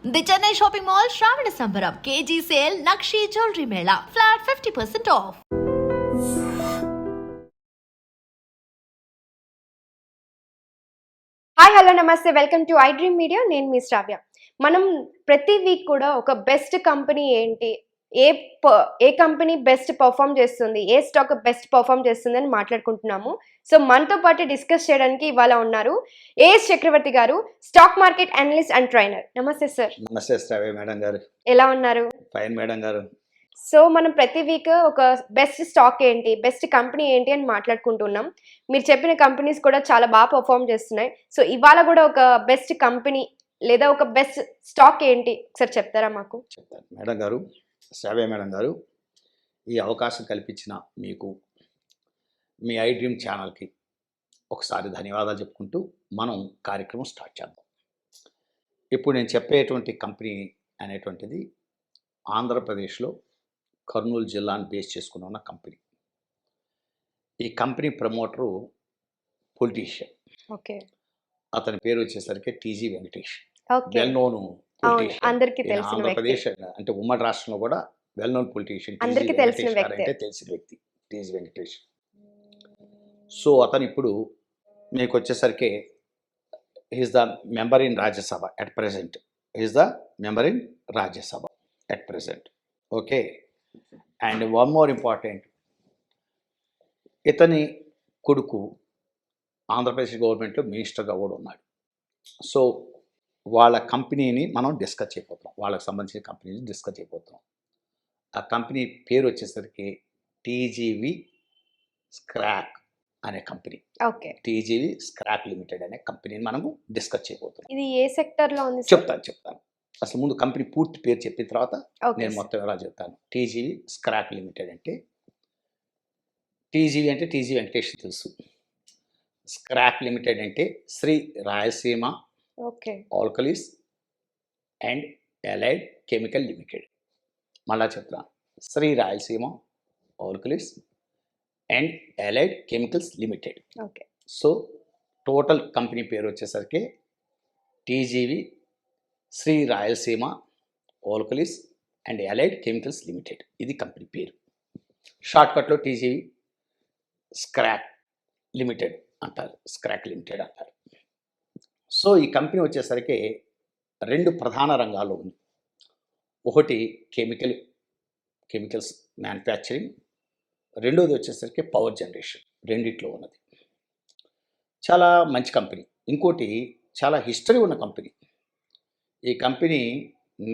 The Chennai Shopping Mall Shravana Sambaram KG Sale Nakshi Jewelry Mela Flat 50% off. Hi hello నమస్తే welcome to I dream media. నేను మీ శ్రావ్య. మనం ప్రతి week కూడా ఒక బెస్ట్ కంపెనీ ఏంటి, ఏ కంపెనీ బెస్ట్ పర్ఫామ్ చేస్తుంది, ఏ స్టాక్ బెస్ట్ పర్ఫామ్ చేస్తుంది అని మాట్లాడుకుంటున్నాము. సో మనతో పాటు డిస్కస్ చేయడానికి ఇవాళ ఉన్నారు ఏఎస్ చక్రవర్తి గారు, stock market analyst and trainer. నమస్తే సార్. నమస్తే శ్రావ్య మేడం గారు. ఎలా ఉన్నారు? ఫైన్ మేడం గారు. సో మనం ప్రతి వీక్ ఒక బెస్ట్ స్టాక్ ఏంటి, బెస్ట్ కంపెనీ ఏంటి అని మాట్లాడుకుంటున్నాం. మీరు చెప్పిన కంపెనీస్ కూడా చాలా బాగా పర్ఫామ్ చేస్తున్నాయి. సో ఇవాళ కూడా ఒక బెస్ట్ కంపెనీ లేదా ఒక బెస్ట్ స్టాక్ ఏంటి ఒకసారి చెప్తారా మాకు? చెప్తాను మేడం గారు. శ్రావ్య మేడం గారు, ఈ అవకాశం కల్పించిన మీకు, మీ ఐ డ్రీమ్ ఛానల్కి ఒకసారి ధన్యవాదాలు చెప్పుకుంటూ మనం కార్యక్రమం స్టార్ట్ చేద్దాం. ఇప్పుడు నేను చెప్పేటువంటి కంపెనీ అనేటువంటిది ఆంధ్రప్రదేశ్లో కర్నూలు జిల్లాను బేస్ చేసుకుని ఉన్న కంపెనీ. ఈ కంపెనీ ప్రమోటరు పొలిటీషియన్. ఓకే. అతని పేరు వచ్చేసరికి TG Venkatesh. Okay. Well known అందరికీ తెలిసిన ఆంధ్రప్రదేశ్ అంటే ఉమ్మడి రాష్ట్రంలో కూడా వెల్ నోన్ పొలిటీషియన్, అందరికీ తెలిసిన వ్యక్తి అంటే తెలిసిన వ్యక్తి టీజీ వెంకటేష్. సో అతను ఇప్పుడు మీకు వచ్చేసరికి he's the member in Rajya Sabha at present. He's the member in Rajya Sabha at present. Okay. And one more important, ఇతని కొడుకు ఆంధ్రప్రదేశ్ గవర్నమెంట్లో మినిస్టర్గా కూడా ఉన్నాడు. సో వాళ్ళ కంపెనీని మనం డిస్కస్ చేయబోతున్నాం, వాళ్ళకి సంబంధించిన కంపెనీని డిస్కస్ చేయబోతున్నాం. ఆ కంపెనీ పేరు వచ్చేసరికి టీజీవి స్క్రాక్ అనే company. Okay. TGV SRAC limited అనే కంపెనీని మనము డిస్కస్ చేయబోతున్నాం. ఇది ఏ సెక్టర్ లో ఉంది? చెప్తాను. అసలు ముందు కంపెనీ పూర్తి పేరు చెప్పిన తర్వాత నేను మొత్తం ఎలా చెప్తాను. టీజీవి స్క్రాక్ లిమిటెడ్ అంటే, టీజీవి అంటే టీజీ వెంకటేష్ తెలుసు. స్క్రాక్ లిమిటెడ్ అంటే Shri Rayalaseema alkalies and allied chemical limited. మళ్ళా చెప్తాను, Shri Rayalaseema alkalies and allied chemicals limited. Okay. So total company పేరు వచ్చేసరికి TGV Shri Rayalaseema alkalies and allied chemicals limited. ఇది కంపెనీ పేరు. షార్ట్కట్లో టీజీవి స్క్రాక్ లిమిటెడ్ అంటారు, స్క్రాక్ లిమిటెడ్ అంటారు. సో ఈ కంపెనీ వచ్చేసరికి రెండు ప్రధాన రంగాల్లో ఉంది. ఒకటి కెమికల్స్ మ్యానుఫ్యాక్చరింగ్, రెండోది వచ్చేసరికి పవర్ జనరేషన్. రెండిట్లో ఉన్నది. చాలా మంచి కంపెనీ. ఇంకోటి చాలా హిస్టరీ ఉన్న కంపెనీ. ఈ కంపెనీ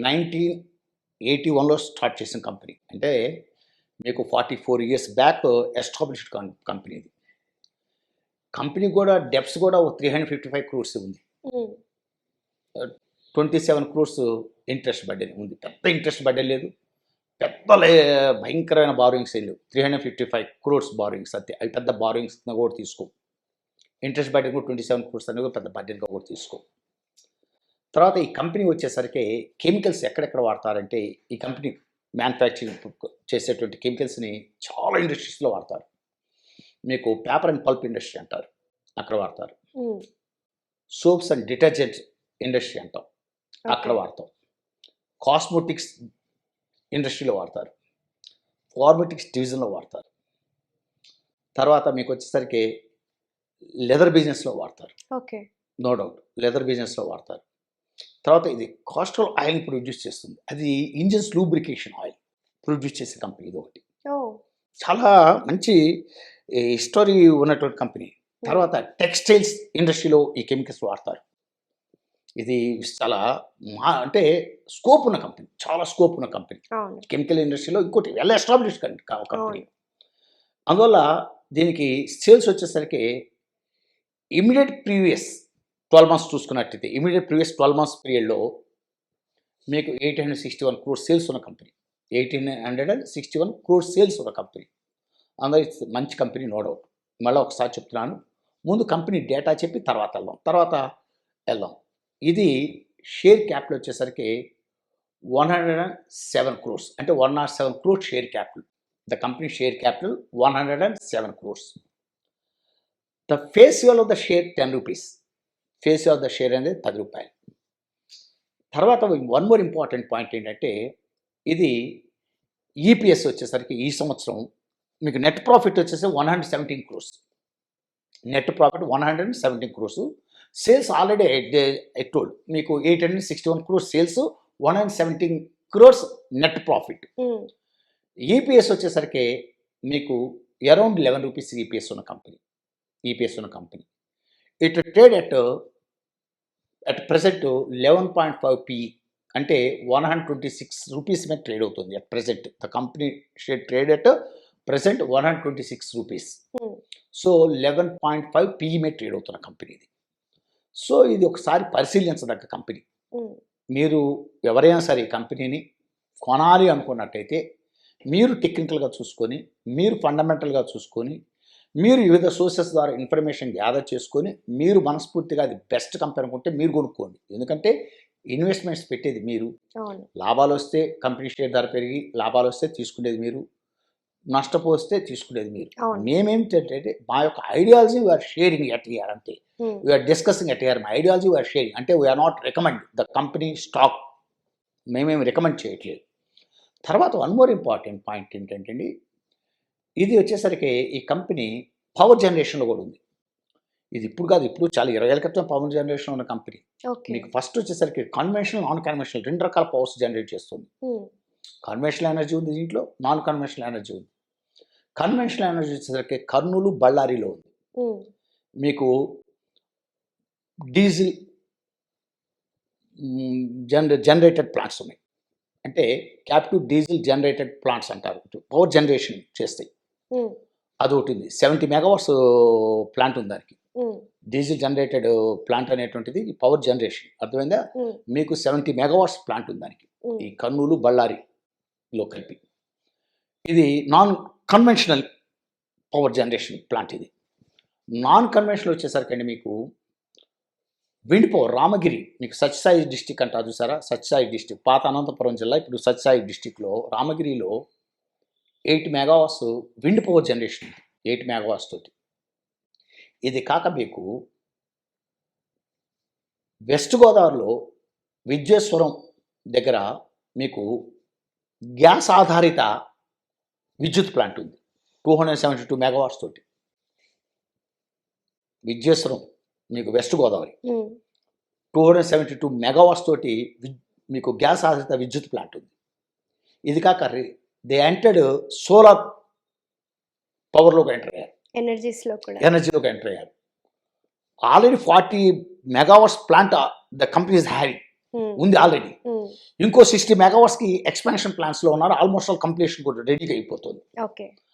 1981లో స్టార్ట్ చేసిన కంపెనీ. అంటే మీకు 44 years బ్యాక్ ఎస్టాబ్లిష్డ్ కంపెనీ. ఇది కంపెనీ కూడా డెప్స్ కూడా 355 crores ఉంది. 27 crores ఇంట్రెస్ట్ బడ్డీ ఉంది. పెద్ద ఇంట్రెస్ట్ బడ్డీ లేదు, పెద్ద భయంకరమైన బారోయింగ్స్ ఏం లేవు. 355 crores బారోయింగ్స్ అంతే. అవి పెద్ద బారోయింగ్స్ కూడా తీసుకో. ఇంట్రెస్ట్ బడ్డీ కూడా 27 crores అనేది పెద్ద బడ్డీగా కూడా తీసుకో. తర్వాత ఈ కంపెనీ వచ్చేసరికి కెమికల్స్ ఎక్కడెక్కడ వాడతారంటే, ఈ కంపెనీ మ్యానుఫ్యాక్చరింగ్ చేసేటువంటి కెమికల్స్ని చాలా ఇండస్ట్రీస్లో వాడతారు. మీకు పేపర్ అండ్ పల్ప్ ఇండస్ట్రీ అంటారు, అక్కడ వాడతారు. సోప్స్ అండ్ డిటర్జెంట్ ఇండస్ట్రీ అంటాం, అక్కడ వాడతాం. కాస్మోటిక్స్ ఇండస్ట్రీలో వాడతారు. ఫార్మటిక్స్ డివిజన్లో వాడతారు. తర్వాత మీకు వచ్చేసరికి లెదర్ బిజినెస్లో వాడతారు. ఓకే. నో డౌట్ లెదర్ బిజినెస్లో వాడతారు. తర్వాత ఇది కాస్ట్రల్ ఆయిల్ ప్రొడ్యూస్ చేస్తుంది. అది ఇంజిన్స్ లూబ్రికేషన్ ఆయిల్ ప్రొడ్యూస్ చేసే కంపెనీ ఇది ఒకటి. చాలా మంచి హిస్టరీ ఉన్నటువంటి కంపెనీ. తర్వాత టెక్స్టైల్స్ ఇండస్ట్రీలో ఈ కెమికల్స్ వాడతారు. ఇది చాలా అంటే స్కోప్ ఉన్న కంపెనీ, చాలా స్కోప్ ఉన్న కంపెనీ కెమికల్ ఇండస్ట్రీలో. ఇంకోటి వెల్ ఎస్టాబ్లిష్డ్ కంపెనీ. అందువల్ల దీనికి సేల్స్ వచ్చేసరికి ఇమీడియట్ ప్రీవియస్ 12 months చూసుకున్నట్టయితే, ఇమీడియట్ ప్రీవియస్ 12 months పీరియడ్లో మీకు 861 crores సేల్స్ ఉన్న కంపెనీ. 1861 crores సేల్స్ ఉన్న కంపెనీ. అందులో మంచి కంపెనీ, నో డౌట్. మళ్ళీ ఒకసారి చెప్తున్నాను, ముందు కంపెనీ డేటా చెప్పి తర్వాత వెళ్దాం. ఇది షేర్ క్యాపిటల్ వచ్చేసరికి 107 crores, అంటే 107 crores share capital. The company share capital 107 crores. The face value of the share 10 rupees. Face of the share అనేది 10 రూపాయలు. తర్వాత వన్ మోర్ ఇంపార్టెంట్ పాయింట్ ఏంటంటే ఇది ఈపీఎస్ వచ్చేసరికి ఈ సంవత్సరం మీకు నెట్ ప్రాఫిట్ వచ్చేసి 117 crores. Net profit 117 crores. Sales already told మీకు 861 crores sales, 117 crores net profit. EPS వచ్చేసరికి మీకు అరౌండ్ 11 rupees ఈపీఎస్ ఉన్న company. It trade at present 11.5 PE, అంటే 126 రూపీస్ మీద ట్రేడ్ అవుతుంది at present. The company share trade at present 126 rupees. So 11.5 PE మీద trade అవుతున్న company ఇది. సో ఇది ఒకసారి పరిశీలించదగ్గ కంపెనీ. మీరు ఎవరైనా సరే ఈ కంపెనీని కొనాలి అనుకున్నట్టయితే మీరు టెక్నికల్గా చూసుకొని, మీరు ఫండమెంటల్గా చూసుకొని, మీరు వివిధ సోర్సెస్ ద్వారా ఇన్ఫర్మేషన్ గ్యాదర్ చేసుకొని, మీరు మనస్ఫూర్తిగా అది బెస్ట్ కంపెనీ అనుకుంటే మీరు కొనుక్కోండి. ఎందుకంటే ఇన్వెస్ట్మెంట్స్ పెట్టేది మీరు, లాభాలు వస్తే కంపెనీ షేర్ ధర పెరిగి లాభాలు వస్తే తీసుకునేది మీరు, నష్టపోస్తే తీసుకునేది మీరు. మేమేమిటంటే మా యొక్క ideology we're sharing at here, అంతే. We're discussing at here. My ideology we're sharing, అంటే we're not recommend the company stock, మేమేమి రికమెండ్ చేయట్లేదు. తర్వాత వన్ మోర్ ఇంపార్టెంట్ పాయింట్ ఏంటంటే అండి, ఇది వచ్చేసరికి ఈ కంపెనీ పవర్ జనరేషన్లో కూడా ఉంది. ఇది ఇప్పుడు కాదు, ఇప్పుడు చాలా 20 ఏళ్ళ క్రితం పవర్ జనరేషన్ ఉన్న కంపెనీ. మీకు ఫస్ట్ వచ్చేసరికి కన్వెన్షనల్, నాన్ కన్వెన్షనల్ 2 రకాల పవర్స్ జనరేట్ చేస్తుంది. కన్వెన్షనల్ ఎనర్జీ ఉంది దీంట్లో, నాన్ కన్వెన్షనల్ ఎనర్జీ ఉంది. కన్వెన్షనల్ ఎనర్జీ వచ్చేసరికి కర్నూలు, బళ్ళారిలో ఉంది. మీకు డీజిల్ జనరేటెడ్ ప్లాంట్స్ ఉన్నాయి, అంటే క్యాప్టివ్ డీజిల్ జనరేటెడ్ ప్లాంట్స్ అంటారు, పవర్ జనరేషన్ చేస్తాయి. అదొకటి ఉంది. 70 megawatts ప్లాంట్ ఉంది దానికి. డీజిల్ జనరేటెడ్ ప్లాంట్ అనేటువంటిది పవర్ జనరేషన్, అర్థమైందా? మీకు 70 megawatts ప్లాంట్ ఉంది దానికి, ఈ కర్నూలు, బళ్ళారిలో కలిపి. ఇది non conventional power generation plant. ఇది నాన్ కన్వెన్షనల్ వచ్చేసరికి అండి మీకు విండ్ పవర్, రామగిరి, మీకు సత్యసాయి డిస్టిక్ అంటారు చూసారా, సత్యసాయి డిస్టిక్, పాత అనంతపురం జిల్లా, ఇప్పుడు సత్యసాయి డిస్టిక్లో రామగిరిలో 8 megawatts విండ్ పవర్ జనరేషన్ ఉంది, 8 megawatts తోటి. ఇది కాక మీకు వెస్ట్ గోదావరిలో విద్యేశ్వరం దగ్గర మీకు గ్యాస్ ఆధారిత విద్యుత్ ప్లాంట్ ఉంది, 272 megawatts తోటి. విద్యేశ్వరం మీకు వెస్ట్ గోదావరి 272 megawatts తోటి మీకు గ్యాస్ ఆధారిత విద్యుత్ ప్లాంట్ ఉంది. ఇది కాక దే ఎంటర్డ్ సోలార్ పవర్లోకి ఎంటర్ అయ్యారు, ఎనర్జీలోకి ఎంటర్ అయ్యారు. Already 40 megawatts plant the company is having ఉంది ఆల్రెడీ. ఇంకో 60 megawattsకి ఎక్స్పాన్షన్ ప్లాన్స్లో ఉన్నారు. ఆల్మోస్ట్ ఆల్ కంప్లీషన్ కూడా రెడీగా అయిపోతుంది.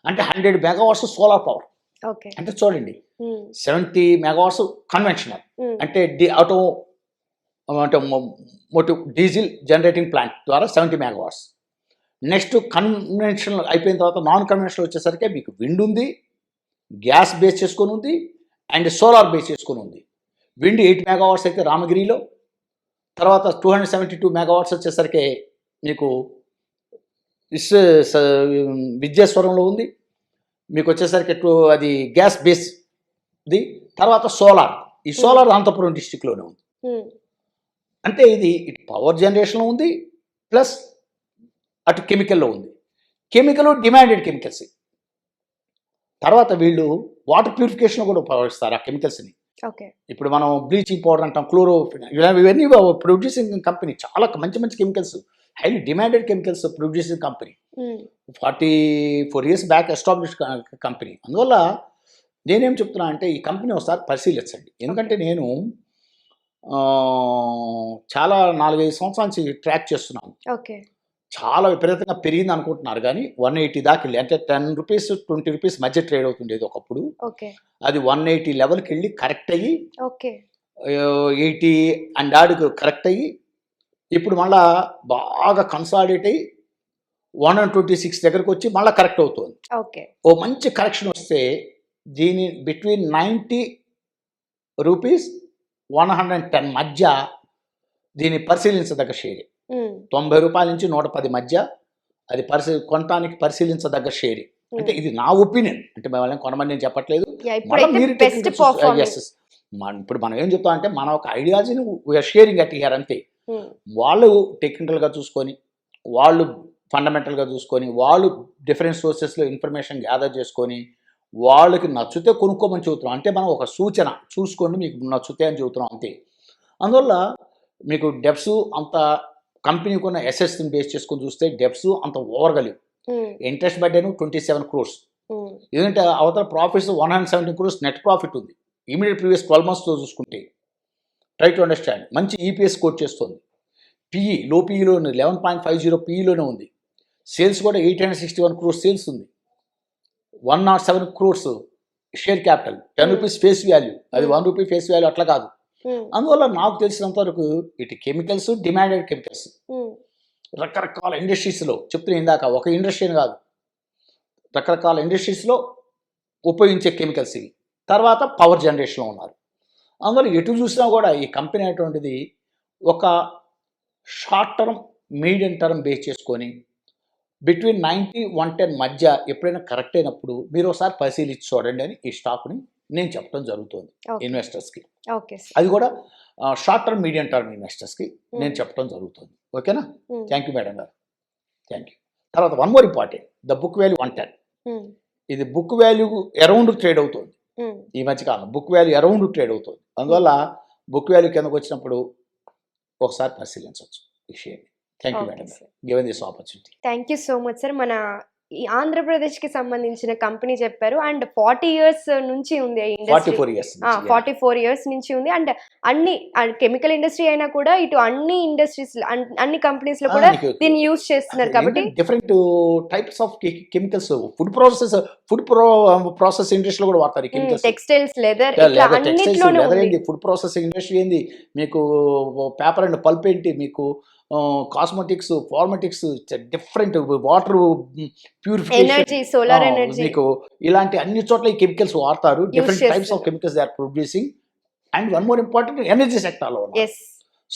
అంటే 100 megawatts సోలార్ పవర్. అంటే చూడండి, 70 megawatts కన్వెన్షనల్, అంటే మోటివ్ డీజిల్ జనరేటింగ్ ప్లాంట్ ద్వారా 70 megawatts. నెక్స్ట్ కన్వెన్షనల్ అయిపోయిన తర్వాత నాన్ కన్వెన్షనల్ వచ్చేసరికి మీకు విండ్ ఉంది, గ్యాస్ బేస్ చేసుకొని ఉంది, అండ్ సోలార్ బేస్ చేసుకొని ఉంది. విండ్ 8 megawatts అయితే రామగిరిలో, తర్వాత 272 megawatts వచ్చేసరికి మీకు విద్యేశ్వరంలో ఉంది. మీకు వచ్చేసరికి అది గ్యాస్ బేస్ది. తర్వాత సోలార్, ఈ సోలార్ అనంతపురం డిస్టిక్లోనే ఉంది. అంటే ఇది ఇటు పవర్ జనరేషన్లో ఉంది, ప్లస్ అటు కెమికల్లో ఉంది. Chemical demanded chemicals. తర్వాత వీళ్ళు వాటర్ ప్యూరిఫికేషన్ కూడా ఉపయోగిస్తారు ఆ కెమికల్స్ని. ఇప్పుడు మనం బ్లీచింగ్ పౌడర్ అంటాం, ఇవన్నీ ప్రొడ్యూసింగ్ కంపెనీ, చాలా మంచి మంచి chemicals, highly demanded chemicals producing company. 44 years back establish company. అందువల్ల నేనేం చెప్తున్నా అంటే ఈ కంపెనీ ఒకసారి పరిశీలించండి. ఎందుకంటే నేను చాలా 4-5 సంవత్సరాల నుంచి ట్రాక్ చేస్తున్నాను. చాలా విపరీతంగా పెరిగింది అనుకుంటున్నారు, కానీ 180 దాకా వెళ్ళి, అంటే 10 rupees 20 rupees మధ్య ట్రేడ్ అవుతుండేది ఒకప్పుడు. అది 180 లెవెల్కి వెళ్ళి కరెక్ట్ అయ్యి 80 అండ్ ఆడికి కరెక్ట్ అయ్యి ఇప్పుడు మళ్ళా బాగా కన్సాలిడేట్ అయ్యి 126 దగ్గరకు వచ్చి మళ్ళీ కరెక్ట్ అవుతుంది. ఓ మంచి కరెక్షన్ వస్తే దీని బిట్వీన్ 90 rupees 110 మధ్య దీన్ని పరిశీలించదగ్గ షేరే. 90 రూపాయల నుంచి 110 మధ్య అది కొనటానికి పరిశీలించదగ్గ షేరే. అంటే ఇది నా ఒపీనియన్, అంటే మేము కొనమని నేను చెప్పట్లేదు. ఇప్పుడు మనం ఏం చెప్తాం అంటే మన ఒక ఐడియాలజీని వీఆర్ షేరింగ్ అట్ హియర్, అంతే. వాళ్ళు టెక్నికల్గా చూసుకొని, వాళ్ళు ఫండమెంటల్గా చూసుకొని, వాళ్ళు డిఫరెంట్ సోర్సెస్లో ఇన్ఫర్మేషన్ గ్యాదర్ చేసుకొని, వాళ్ళకి నచ్చితే కొనుక్కోమని చెబుతున్నాం. అంటే మనం ఒక సూచన చూసుకోండి, మీకు నచ్చుతే అని చెబుతున్నాం అంతే. అందువల్ల మీకు డెప్స్ అంత కంపెనీకి ఉన్న ఎసెట్స్ని బేస్ చేసుకొని చూస్తే డెప్స్ అంత ఓవర్గా లేవు. ఇంట్రెస్ట్ బడ్డేను 27 crores. ఎందుకంటే అవతల ప్రాఫిట్స్ 170 crores నెట్ ప్రాఫిట్ ఉంది. ఇమీడియట్ ప్రీవియస్ 12 monthsతో చూసుకుంటే ట్రై టు అండర్స్టాండ్. మంచి ఈపీఎస్ కోట్ చేస్తుంది. పిఈ లో పిఈలో ఉంది, 11.50 పిఈలోనే ఉంది. సేల్స్ కూడా 861 crores సేల్స్ ఉంది. 107 crores share capital, 10 rupees face value. అది 1 rupee ఫేస్ వాల్యూ అట్లా కాదు. అందువల్ల నాకు తెలిసినంత వరకు ఇటు కెమికల్స్, డిమాండెడ్ కెమికల్స్ రకరకాల ఇండస్ట్రీస్లో చెప్తున్నా ఇందాక, ఒక ఇండస్ట్రీని కాదు, రకరకాల ఇండస్ట్రీస్లో ఉపయోగించే కెమికల్స్ ఇవి. తర్వాత పవర్ జనరేషన్లో ఉన్నారు. అందువల్ల ఎటు చూసినా కూడా ఈ కంపెనీ అటువంటిది ఒక short term, medium term base చేసుకొని బిట్వీన్ 90-110 మధ్య ఎప్పుడైనా కరెక్ట్ అయినప్పుడు మీరు ఒకసారి పరిశీలించి చూడండి అని ఈ స్టాక్ని నేను చెప్పడం జరుగుతుంది ఇన్వెస్టర్స్కి. అది కూడా షార్ట్ టర్మ్, మీడియం టర్మ్ ఇన్వెస్టర్స్కి నేను చెప్పడం జరుగుతుంది. ఓకేనా? థ్యాంక్ యూ మేడం గారు, థ్యాంక్ యూ. తర్వాత one more important, the book value 110. ఇది బుక్ వాల్యూ అరౌండ్ ట్రేడ్ అవుతుంది ఈ మధ్యకాలం. బుక్ వాల్యూ అరౌండ్ ట్రేడ్ అవుతుంది. అందువల్ల బుక్ వాల్యూ కిందకు వచ్చినప్పుడు ఒకసారి పరిశీలించవచ్చు విషయాన్ని. థ్యాంక్ యూ మేడం గారు, given this opportunity. Thank you so much sir. మన ఈ ఆంధ్రప్రదేశ్కి సంబంధించిన కంపెనీ చెప్పారు అండ్ 40 years నుంచి ఉంది ఇండస్ట్రీ. 44 years నుంచి ఉంది. అండ్ అన్ని కెమికల్ ఇండస్ట్రీ అయినా కూడా ఇటు అన్ని ఇండస్ట్రీస్, అన్ని కంపెనీస్ లో కూడా దీన్ని యూజ్ చేస్తున్నారు. కాబట్టి different types of chemicals, food process ఇండస్ట్రీలో కూడా వాడతారు ఈ కెమికల్స్. టెక్స్టైల్స్, లెదర్, అన్నిట్లోనే ఉంది. ఫుడ్ ప్రాసెసింగ్ ఇండస్ట్రీ ఏంది, మీకు పేపర్ అండ్ పల్ప్ ఏంటి, మీకు కాస్మెటిక్స్, ఫార్మటిక్స్, different water purification, energy, solar energy, మీకు ఇలాంటి అన్ని చోట్ల ఈ కెమికల్స్ వాడతారు. Different types of chemicals they are producing. And one more important, energy సెక్టార్లో ఉన్నారు.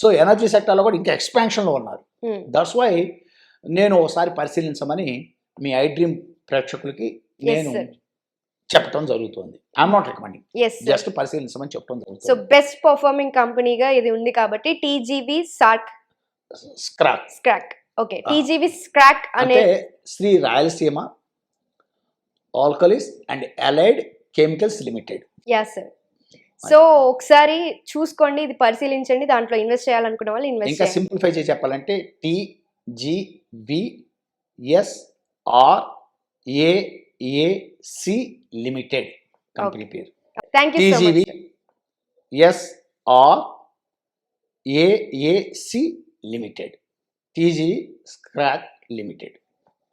సో ఎనర్జీ సెక్టార్లో కూడా ఇంకా ఎక్స్పాన్షన్లో ఉన్నారు. దట్స్ వై నేను ఒకసారి పరిశీలించమని మీ ఐ డ్రీమ్ ప్రేక్షకులకి నేను చెప్పడం జరుగుతుంది. ఐఎమ్ నాట్ రికమెండింగ్, జస్ట్ పరిశీలించమని చెప్పడం జరుగుతుంది. సో బెస్ట్ పర్ఫార్మింగ్ కంపెనీగా ఇది ఉంది కాబట్టి టీజీవీ స్క్రాక్. ఓకే, టీజీవీ స్క్రాక్ అంటే Shri Rayalaseema alkalies and allied chemicals limited. Yeah sir. So ఒకసారి చూసుకోండి, ఇది పరిశీలించండి. దాంట్లో ఇన్వెస్ట్ చేయాలనుకున్న వాళ్ళు ఇన్వెస్ట్ ఇంకా సింప్లిఫై చేసి చెప్పాలంటే TGVSRAAC లిమిటెడ్ కంపెనీ పేరు. Thank you so much. TGVSRAAC limited, TG స్క్రాక్ limited.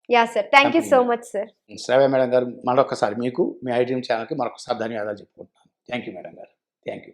Yeah sir, thank you so much sir. Sravya madam గారు, మరొకసారి మీకు మీ ఐ డ్రీమ్ ఛానల్కి మరొకసారి ధన్యవాదాలు చెప్పుకుంటున్నాను. థ్యాంక్ యూ మేడం గారు, థ్యాంక్ యూ.